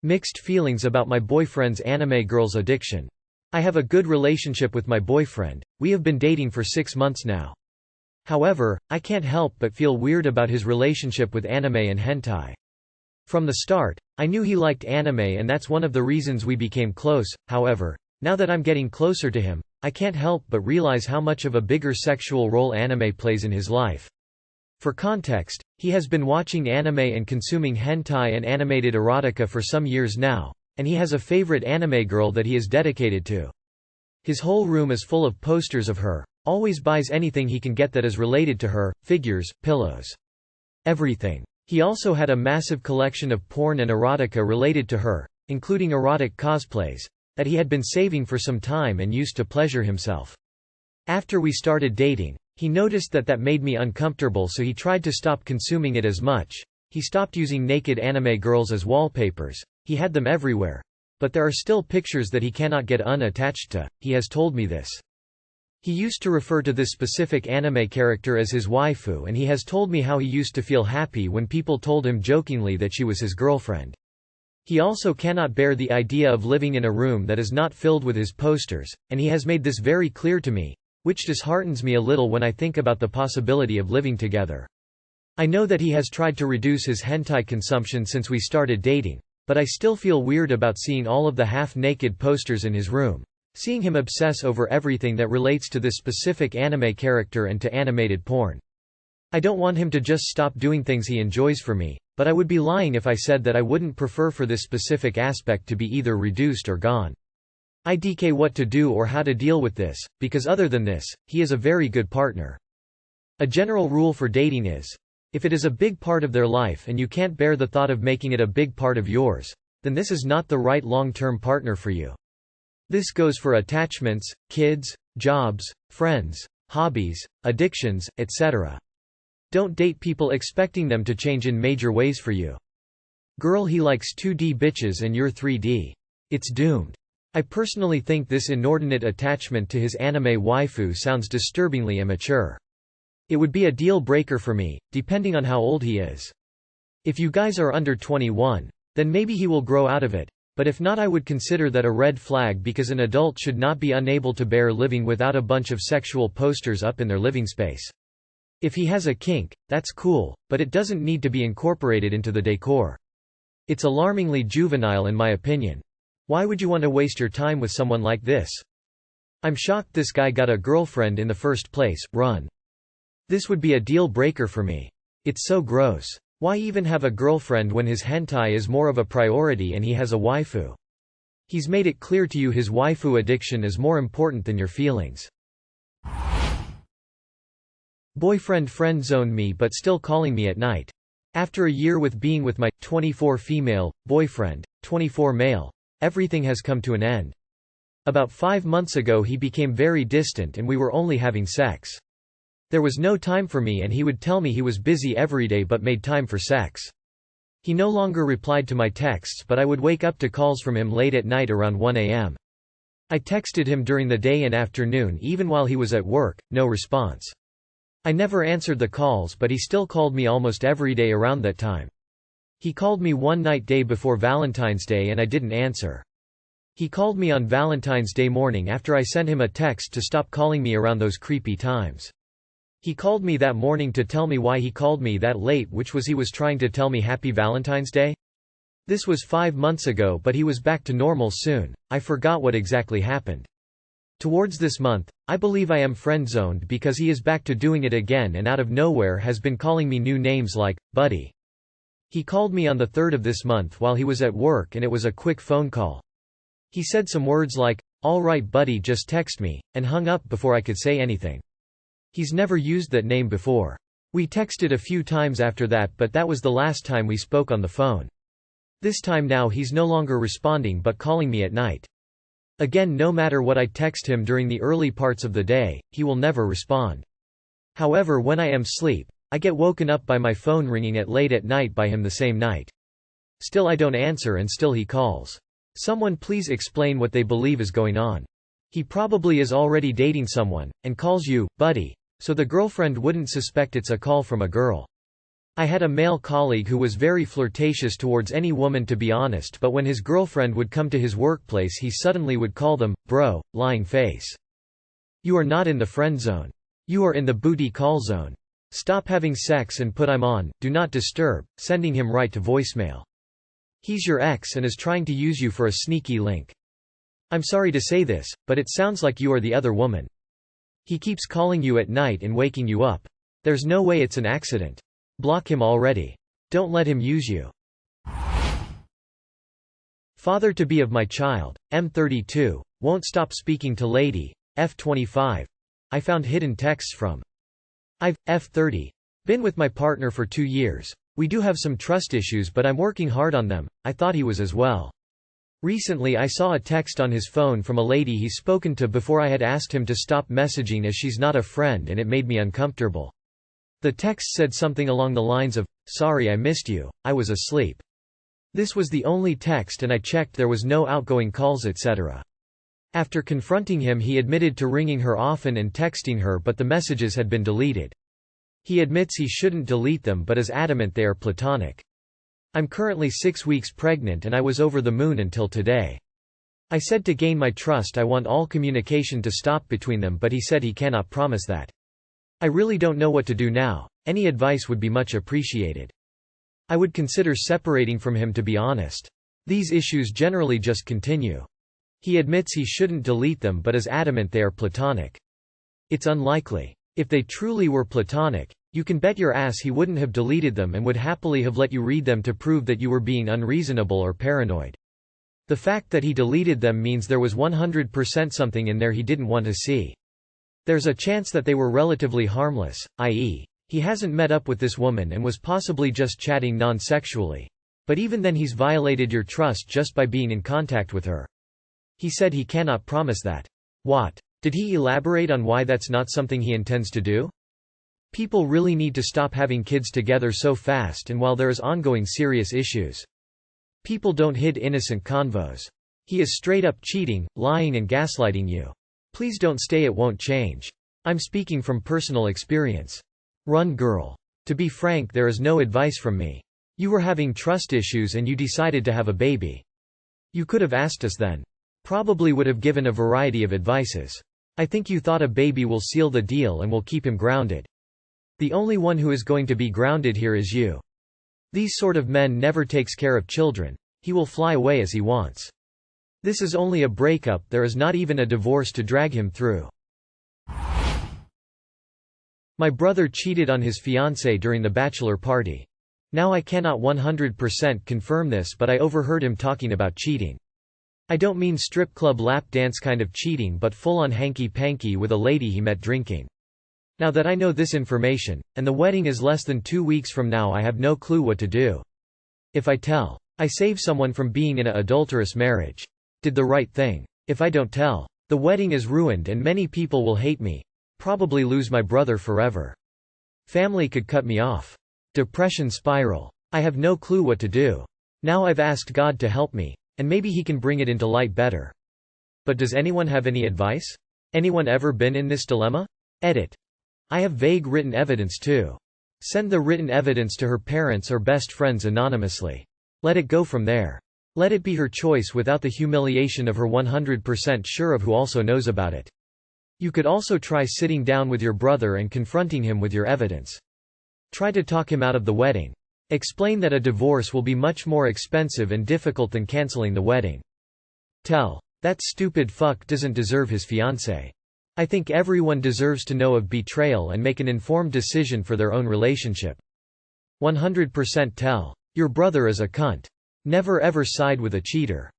Mixed feelings about my boyfriend's anime girls addiction. I have a good relationship with my boyfriend, we have been dating for 6 months now. However, I can't help but feel weird about his relationship with anime and hentai. From the start, I knew he liked anime and that's one of the reasons we became close. However, now that I'm getting closer to him, I can't help but realize how much of a bigger sexual role anime plays in his life. For context, he has been watching anime and consuming hentai and animated erotica for some years now, and he has a favorite anime girl that he is dedicated to. His whole room is full of posters of her, always buys anything he can get that is related to her, figures, pillows. Everything. He also had a massive collection of porn and erotica related to her, including erotic cosplays, that he had been saving for some time and used to pleasure himself. After we started dating, he noticed that made me uncomfortable, so he tried to stop consuming it as much. He stopped using naked anime girls as wallpapers, he had them everywhere. But there are still pictures that he cannot get unattached to, he has told me this. He used to refer to this specific anime character as his waifu, and he has told me how he used to feel happy when people told him jokingly that she was his girlfriend. He also cannot bear the idea of living in a room that is not filled with his posters, and he has made this very clear to me, which disheartens me a little when I think about the possibility of living together. I know that he has tried to reduce his hentai consumption since we started dating, but I still feel weird about seeing all of the half-naked posters in his room. Seeing him obsess over everything that relates to this specific anime character and to animated porn. I don't want him to just stop doing things he enjoys for me, but I would be lying if I said that I wouldn't prefer for this specific aspect to be either reduced or gone. IDK what to do or how to deal with this, because other than this, he is a very good partner. A general rule for dating is, if it is a big part of their life and you can't bear the thought of making it a big part of yours, then this is not the right long-term partner for you. This goes for attachments, kids, jobs, friends, hobbies, addictions, etc. Don't date people expecting them to change in major ways for you. Girl, he likes 2D bitches and you're 3D. It's doomed. I personally think this inordinate attachment to his anime waifu sounds disturbingly immature. It would be a deal breaker for me, depending on how old he is. If you guys are under 21, then maybe he will grow out of it. But if not, I would consider that a red flag, because an adult should not be unable to bear living without a bunch of sexual posters up in their living space. If he has a kink, that's cool, but it doesn't need to be incorporated into the decor. It's alarmingly juvenile in my opinion. Why would you want to waste your time with someone like this? I'm shocked this guy got a girlfriend in the first place. Run. This would be a deal breaker for me. It's so gross. Why even have a girlfriend when his hentai is more of a priority and he has a waifu? He's made it clear to you his waifu addiction is more important than your feelings. Boyfriend friend-zoned me but still calling me at night. After a year with being with my 24 female boyfriend, 24 male, everything has come to an end. About 5 months ago he became very distant and we were only having sex. There was no time for me and he would tell me he was busy every day but made time for sex. He no longer replied to my texts, but I would wake up to calls from him late at night around 1 a.m. I texted him during the day and afternoon even while he was at work, no response. I never answered the calls, but he still called me almost every day around that time. He called me one night day before Valentine's Day and I didn't answer. He called me on Valentine's Day morning after I sent him a text to stop calling me around those creepy times. He called me that morning to tell me why he called me that late, which was he was trying to tell me Happy Valentine's Day? This was 5 months ago, but he was back to normal soon. I forgot what exactly happened. Towards this month, I believe I am friend-zoned because he is back to doing it again and out of nowhere has been calling me new names like, buddy. He called me on the 3rd of this month while he was at work and it was a quick phone call. He said some words like, "Alright buddy, just text me," and hung up before I could say anything. He's never used that name before. We texted a few times after that, but that was the last time we spoke on the phone. This time now he's no longer responding but calling me at night. Again, no matter what I text him during the early parts of the day, he will never respond. However, when I am asleep, I get woken up by my phone ringing at late at night by him the same night. Still I don't answer and still he calls. Someone please explain what they believe is going on. He probably is already dating someone, and calls you, buddy, so the girlfriend wouldn't suspect it's a call from a girl. I had a male colleague who was very flirtatious towards any woman, to be honest, but when his girlfriend would come to his workplace he suddenly would call them, bro, lying face. You are not in the friend zone. You are in the booty call zone. Stop having sex and put I'm on, do not disturb, sending him right to voicemail. He's your ex and is trying to use you for a sneaky link. I'm sorry to say this, but it sounds like you are the other woman. He keeps calling you at night and waking you up. There's no way it's an accident. Block him already. Don't let him use you. Father-to-be of my child, M32, won't stop speaking to lady, F25. I found hidden texts from I've, F30, been with my partner for 2 years. We do have some trust issues but I'm working hard on them. I thought he was as well. Recently I saw a text on his phone from a lady he's spoken to before. I had asked him to stop messaging as she's not a friend and it made me uncomfortable. The text said something along the lines of, "Sorry I missed you, I was asleep." This was the only text and I checked there was no outgoing calls etc. After confronting him he admitted to ringing her often and texting her but the messages had been deleted. He admits he shouldn't delete them but is adamant they are platonic. I'm currently 6 weeks pregnant and I was over the moon until today. I said to gain my trust I want all communication to stop between them but he said he cannot promise that. I really don't know what to do now. Any advice would be much appreciated. I would consider separating from him, to be honest. These issues generally just continue. He admits he shouldn't delete them but is adamant they are platonic. It's unlikely. If they truly were platonic, you can bet your ass he wouldn't have deleted them and would happily have let you read them to prove that you were being unreasonable or paranoid. The fact that he deleted them means there was 100% something in there he didn't want to see. There's a chance that they were relatively harmless, i.e., he hasn't met up with this woman and was possibly just chatting non-sexually. But even then he's violated your trust just by being in contact with her. He said he cannot promise that. What? Did he elaborate on why that's not something he intends to do? People really need to stop having kids together so fast and while there is ongoing serious issues. People don't hid innocent convos. He is straight up cheating, lying and gaslighting you. Please don't stay, it won't change. I'm speaking from personal experience. Run, girl. To be frank, there is no advice from me. You were having trust issues and you decided to have a baby. You could have asked us then. Probably would have given a variety of advices. I think you thought a baby will seal the deal and will keep him grounded. The only one who is going to be grounded here is you. These sort of men never takes care of children. He will fly away as he wants. This is only a breakup, there is not even a divorce to drag him through. My brother cheated on his fiancée during the bachelor party. Now I cannot 100% confirm this but I overheard him talking about cheating. I don't mean strip club lap dance kind of cheating but full-on hanky-panky with a lady he met drinking. Now that I know this information, and the wedding is less than 2 weeks from now, I have no clue what to do. If I tell, I save someone from being in an adulterous marriage. Did the right thing. If I don't tell, the wedding is ruined and many people will hate me. Probably lose my brother forever. Family could cut me off. Depression spiral. I have no clue what to do. Now I've asked God to help me, and maybe he can bring it into light better. But does anyone have any advice? Anyone ever been in this dilemma? Edit. I have vague written evidence too. Send the written evidence to her parents or best friends anonymously. Let it go from there. Let it be her choice without the humiliation of her 100% sure of who also knows about it. You could also try sitting down with your brother and confronting him with your evidence. Try to talk him out of the wedding. Explain that a divorce will be much more expensive and difficult than canceling the wedding. Tell, that stupid fuck doesn't deserve his fiancée. I think everyone deserves to know of betrayal and make an informed decision for their own relationship. 100% tell, your brother is a cunt. Never ever side with a cheater.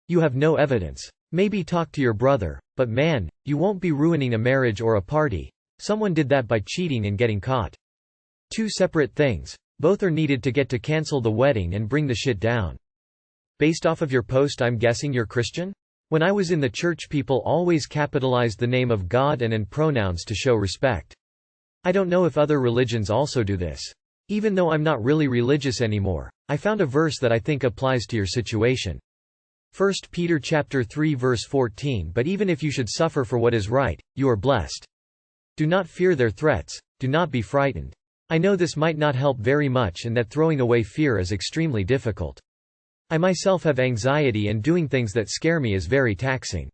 You have no evidence. Maybe talk to your brother, but man, you won't be ruining a marriage or a party. Someone did that by cheating and getting caught. Two separate things. Both are needed to get to cancel the wedding and bring the shit down. Based off of your post, I'm guessing you're Christian? When I was in the church, people always capitalized the name of God and pronouns to show respect. I don't know if other religions also do this. Even though I'm not really religious anymore, I found a verse that I think applies to your situation. 1 Peter chapter 3 verse 14. But even if you should suffer for what is right, you are blessed. Do not fear their threats, do not be frightened. I know this might not help very much and that throwing away fear is extremely difficult. I myself have anxiety and doing things that scare me is very taxing.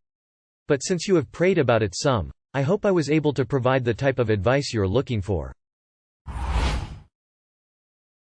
But since you have prayed about it some, I hope I was able to provide the type of advice you're looking for.